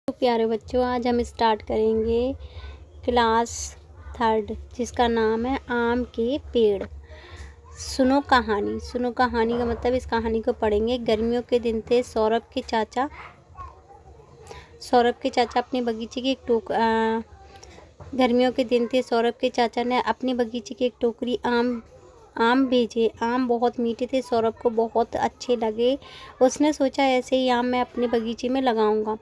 तो प्यारे बच्चों, आज हम स्टार्ट करेंगे क्लास 3 जिसका नाम है आम के पेड़। सुनो कहानी। सुनो कहानी का मतलब इस कहानी को पढ़ेंगे। गर्मियों के दिन थे। सौरभ के चाचा अपने बगीचे की गर्मियों के दिन थे। सौरभ के चाचा ने अपने बगीचे की एक टोकरी आम भेजे। आम बहुत मीठे थे। सौरभ को बहुत अच्छे लगे। उसने सोचा ऐसे ही आम मैं अपने बगीचे में लगाऊंगा।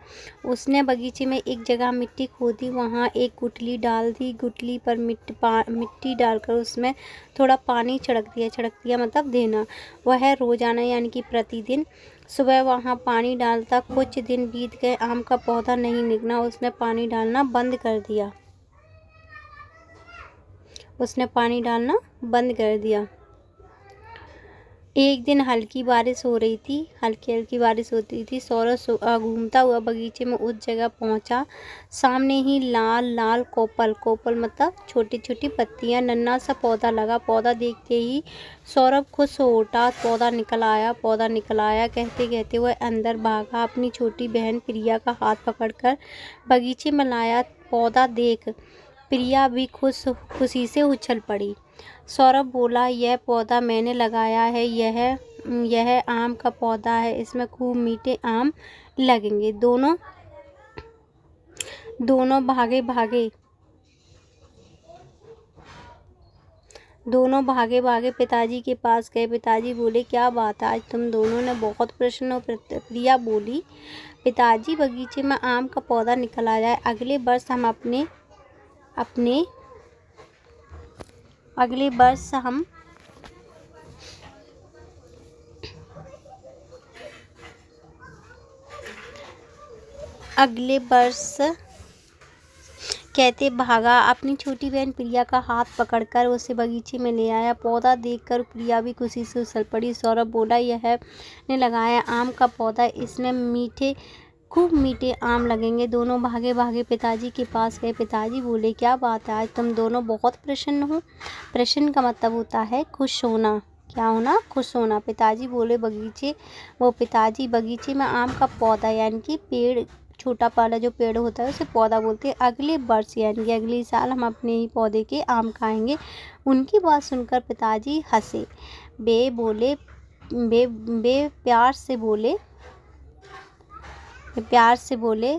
उसने बगीचे में एक जगह मिट्टी खोदी, वहाँ एक गुठली डाल दी। गुठली पर मिट्टी डालकर उसमें थोड़ा पानी छिड़क दिया मतलब देना। वह रोजाना यानी कि प्रतिदिन सुबह वहाँ पानी डालता। कुछ दिन बीत गए, आम का पौधा नहीं निकला। उसने पानी डालना बंद कर दिया। एक दिन हल्की बारिश हो रही थी। हल्की बारिश होती थी। सौरभ घूमता हुआ बगीचे में उस जगह पहुंचा। सामने ही लाल कोपल मतलब छोटी छोटी पत्तियां, नन्हा सा पौधा लगा। पौधा देखते ही सौरभ खुश हो उठा। पौधा निकल आया कहते कहते वह अंदर भागा। अपनी छोटी बहन प्रिया का हाथ पकड़कर बगीचे में लाया। पौधा देख प्रिया भी खुशी से उछल पड़ी। सौरभ बोला, यह पौधा मैंने लगाया है। यह आम का पौधा है। इसमें खूब मीठे आम लगेंगे। दोनों भागे भागे पिताजी के पास गए। पिताजी बोले, क्या बात है, आज तुम दोनों ने बहुत प्रसन्न हो। प्रिया बोली, पिताजी बगीचे में आम का पौधा निकल आया है। अगले वर्ष कहते भागा। अपनी छोटी बहन प्रिया का हाथ पकड़कर उसे बगीचे में ले आया। पौधा देखकर प्रिया भी खुशी से उछल पड़ी। सौरभ बोला, यह ने लगाया आम का पौधा, इसमें खूब मीठे आम लगेंगे। दोनों भागे भागे पिताजी के पास गए। पिताजी बोले, क्या बात है, आज तुम दोनों बहुत प्रसन्न हो। प्रसन्न का मतलब होता है खुश होना। क्या होना? खुश होना। पिताजी बोले, पिताजी बगीचे में आम का पौधा यानी कि पेड़, छोटा वाला जो पेड़ होता है उसे पौधा बोलते हैं। अगले वर्ष यानी कि अगले साल हम अपने ही पौधे के आम खाएंगे। उनकी बात सुनकर पिताजी हंसे। वे प्यार से बोले,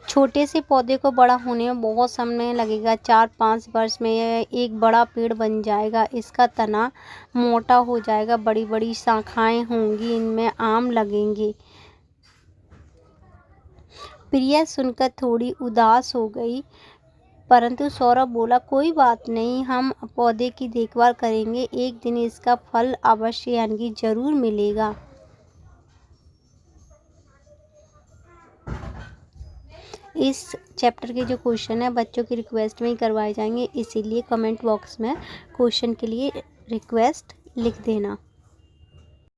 छोटे से पौधे को बड़ा होने में बहुत समय लगेगा। 4-5 वर्ष में यह एक बड़ा पेड़ बन जाएगा। इसका तना मोटा हो जाएगा, बड़ी बड़ी शाखाएं होंगी, इनमें आम लगेंगे। प्रिया सुनकर थोड़ी उदास हो गई, परंतु सौरभ बोला, कोई बात नहीं, हम पौधे की देखभाल करेंगे। एक दिन इसका फल अवश्य यानी कि जरूर मिलेगा। इस चैप्टर के जो क्वेश्चन है बच्चों की रिक्वेस्ट में ही करवाए जाएंगे, इसीलिए कमेंट बॉक्स में क्वेश्चन के लिए रिक्वेस्ट लिख देना।